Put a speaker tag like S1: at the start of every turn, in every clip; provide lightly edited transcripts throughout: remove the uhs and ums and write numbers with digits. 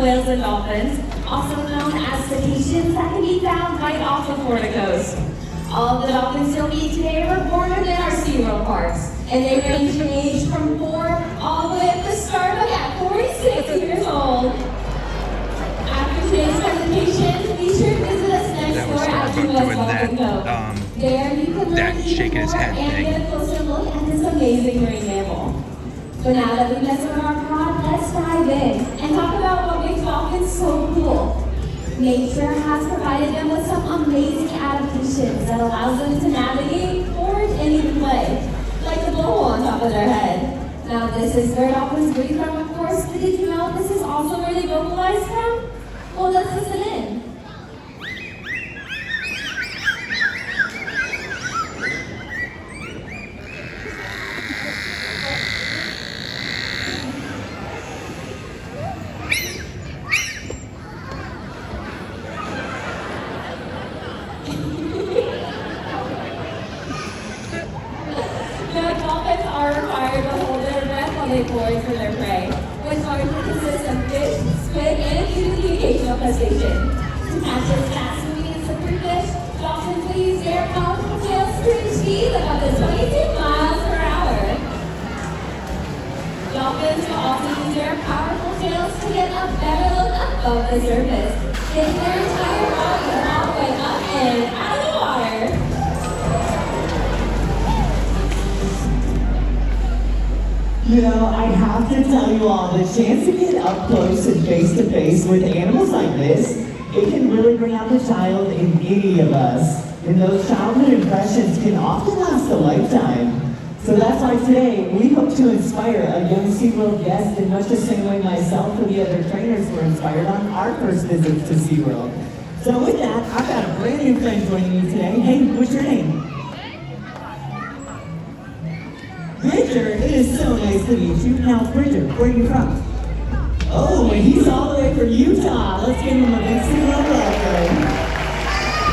S1: whales and dolphins, also known as cetaceans, that can be found right off the Florida coast. All of the dolphins you'll meet today were born within our SeaWorld parks, and they range in age from 4 all the way up to stardom at 46 years old. After today's presentation, be sure to visit us next door at the West Dolphin Cove. There you can learn even more and get a closer look at this amazing marine mammal. But now that we've messed with our pod, let's dive in and talk about what makes dolphins so cool. Nature has provided them with some amazing adaptations that allows them to navigate, forage, and even play, like the blowhole on top of their head. Now this is where dolphins breathe from, of course, but did you know this is also where they vocalize from? Well, let's listen in. Dolphins are required to hold their breath while they forage for their prey, which largely consists of fish, squid, and even the occasional crustacean. To catch those fast-moving and slippery fish, dolphins will use their powerful tails to reach speeds of up to 22 miles per hour. Dolphins will also use their powerful tails to get a better look above the surface, getting their entire body all the way up and out of the water.
S2: You know, I have to tell you all, the chance to get up close and face-to-face with animals like this, it can really bring out the child in any of us. And those childhood impressions can often last a lifetime. So that's why today, we hope to inspire a young SeaWorld guest in much the same way myself and the other trainers were inspired on our first visits to SeaWorld. So with that, I've got a brand new friend joining me today. Hey, what's your name? Bridger, it is so nice to meet you. Now, Bridger, where are you from? Oh, and he's all the way from Utah. Let's give him a big SeaWorld welcome.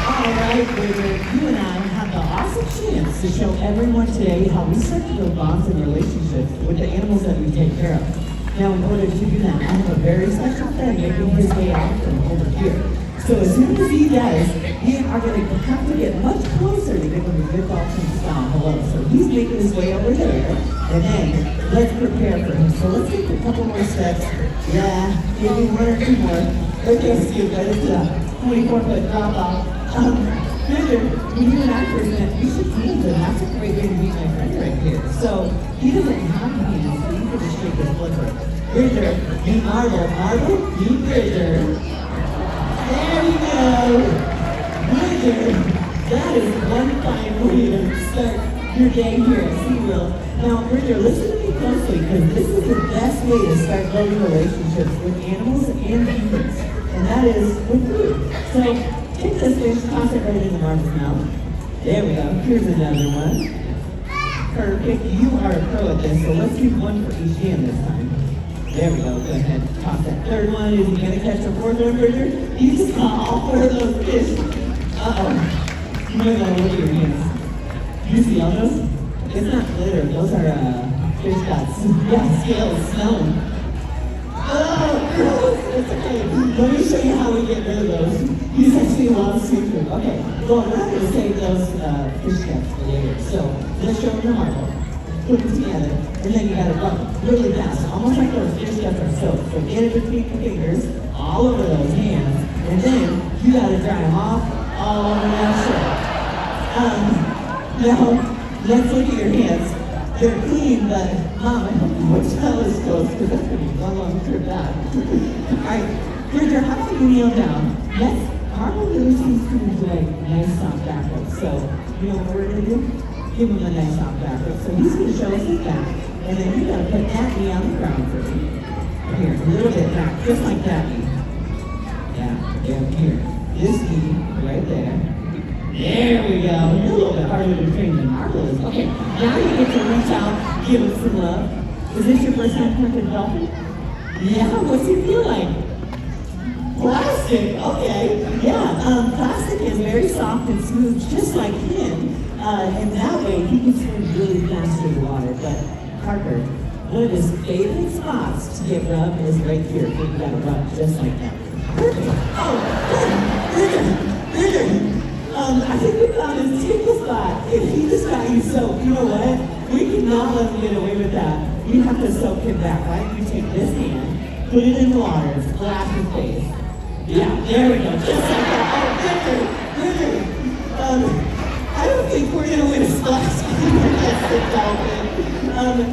S2: All right, Bridger, you and I have the awesome chance to show everyone today how we start to build bonds and relationships with the animals that we take care of. Now, in order to do that, I have a very special friend making his way out from over here. So as soon as he does, we are going to have to get much closer to give him a good dolphin style hello. So he's making his way over there, and then let's prepare for him. So let's take a couple more steps. Yeah, maybe one or two more. Okay, Scoop, but it's a 24-foot drop off. Bridger, when you and I first met, we should hands, and that's a great way to meet my friend right here. So he doesn't have hands, so you can just shake his flipper. Bridger, meet Marble. Marble, meet Bridger. There we go! Bridger, that is one fine way to start your day here at SeaWorld. Now, Bridger, listen to me closely, because this is the best way to start building relationships with animals and humans, and that is with food. So, take this fish, toss it right in the Marvel's mouth. There we go. Here's another one. Perfect. You are a pro at this, so let's do one for each hand this time. There we go. Go ahead. Toss that third one. Is he going to catch the fourth one, Bridger? You just caught all 4 of those fish. Uh-oh. You might want to look at your hands. You see all those? It's not glitter. Those are fish guts. Yeah, scales. Smell them. Oh, gross. It's okay. Let me show you how we get rid of those. These actually a lot of sweet food. Okay. Well, we're not going to save those fish guts for later. So let's show them the Marble. Put them together, and then you gotta rub them really fast, almost like those fish guts are soaked. So get it between your fingers, all over those hands, and then you gotta dry them off all over that shirt. Now, let's look at your hands. They're clean, but Mom, I hope you watch telescopes, because that's gonna be one long trip back. Alright, Bridger, how about you kneel down? Yes, Marble really seems to enjoy nice soft backwards. So, you know what we're gonna do? Give him a nice soft backwards. So he's going to show us his back. And then you got to put that knee on the ground for me. Here, a little bit back, just like that knee. Yeah, here. This knee, right there. There we go. You're a little bit harder to train than Marble is. Okay, now you get to reach out, give him some love. Is this your first time hunting a dolphin? Yeah, what's it feel like? Plastic, okay. Yeah, plastic is very soft and smooth, just like him. And that way, he can swim really fast through the water. But Parker, One of his favorite spots to get rubbed is right here. You gotta rub just like that. Perfect. Oh, Richard. I think we found his tickle spot. If he just got you soaked, you know what? We cannot let him get away with that. You have to soak him back, right? You take this hand, put it in the water, splash his face. Yeah, there we go. Just like that. Oh, Richard. I don't think we're gonna win a splash against the Dolphin.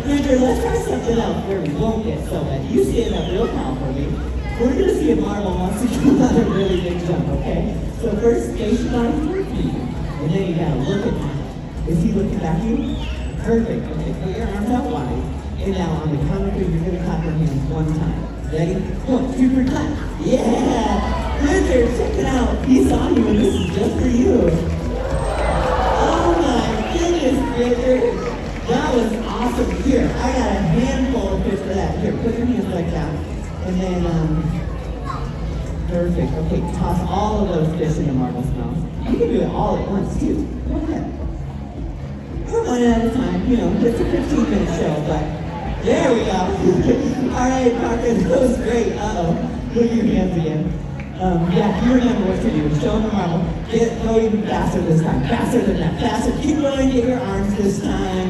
S2: Richard, let's try something else where we won't get so wet. You stand up real tall for me. We're gonna see if Marvel wants to do another really big jump, okay? So first, station on your feet, and then you gotta look at him. Is he looking back at you? Perfect. Okay, put your arms out wide, and now on the count of three, you're gonna clap your hands one time. Ready? 1, 2, 3, clap. Yeah! Richard, check it out. He saw you, and this is just for you. Oh my goodness, Richard. That was awesome. Here, I got a handful of fish for that. Here, put your hands like that. And then, perfect. Okay, toss all of those fish in the Marvel's mouth. You can do it all at once, too. Go ahead. One at a time. You know, it's a 15-minute show, but there we go. All right, Parker, that was great. Uh-oh. Put your hands again. Yeah, you remember what to do. Show them the Marvel. Go even faster this time. Faster than that. Faster. Keep going. Get your arms this time.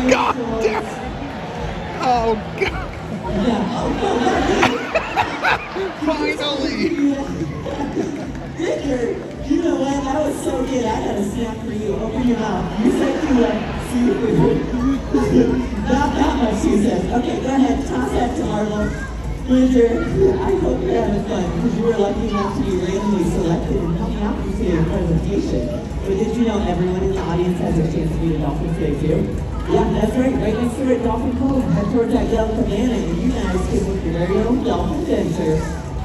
S2: God damn.
S3: Oh, God.
S2: Yeah.
S3: Finally!
S2: Richard, you know what? That was so good. I got a snack for you. Open your mouth. You said you like seafood. Not that much, you said. Okay, go ahead. Toss that to Marvel. Richard, I hope you're having fun because you were lucky enough to be randomly selected and help me out with today's presentation. But did you know everyone in the audience has a chance to meet a dolphin today too? Yeah, that's right. Right next to it, Dolphin Cove. Head towards that yellow cabana, and you guys can book your very own Dolphin Adventures.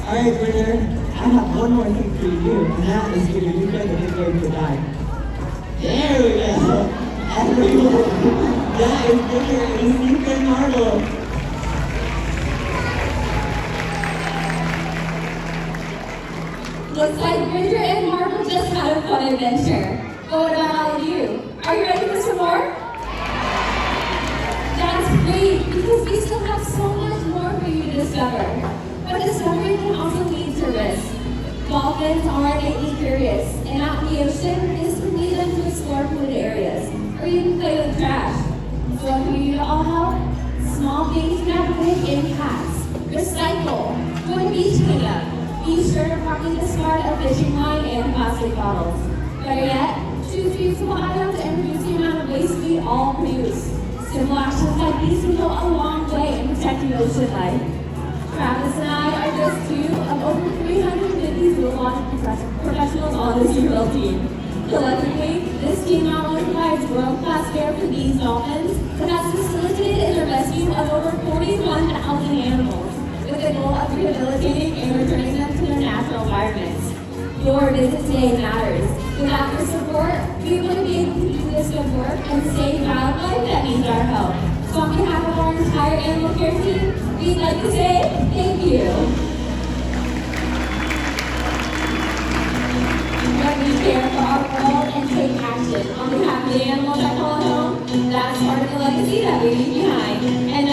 S2: All right, Richard, I have one more thing for you to do, and that is give you guys a big wave goodbye. There we go. Everyone, that is Richard and Ethan Marvel.
S1: Looks like Richard and Marvel just had a fun adventure. But what about all of you? Are you ready for some more? That's great, because we still have so much more for you to discover. But discovery can also lead to risk. Dolphins are innately curious, and out in the ocean, this can lead them to explore polluted areas, or even play with trash. So what can we do to all help? Small things can have big impacts. Recycle. Join beach cleanup. Be sure to properly discard a fishing line and plastic bottles. Better yet, choose reusable items and reduce the amount of waste we all produce. Simple actions like these can go a long way in protecting ocean life. Travis and I are just two of over 350 zoological professionals on the SeaWorld team. Collectively, this team not only provides world-class care for these dolphins, but has facilitated in the rescue of over 41,000 animals, with the goal of rehabilitating and returning them to their natural environments. Your visit today matters. Without your support, we wouldn't be able to do this good work and save wildlife that needs our help. So on behalf of our entire animal care team, we'd like to say thank you. When we care for our world and take action on behalf of the animals that call home, that's part of the legacy that we leave behind. And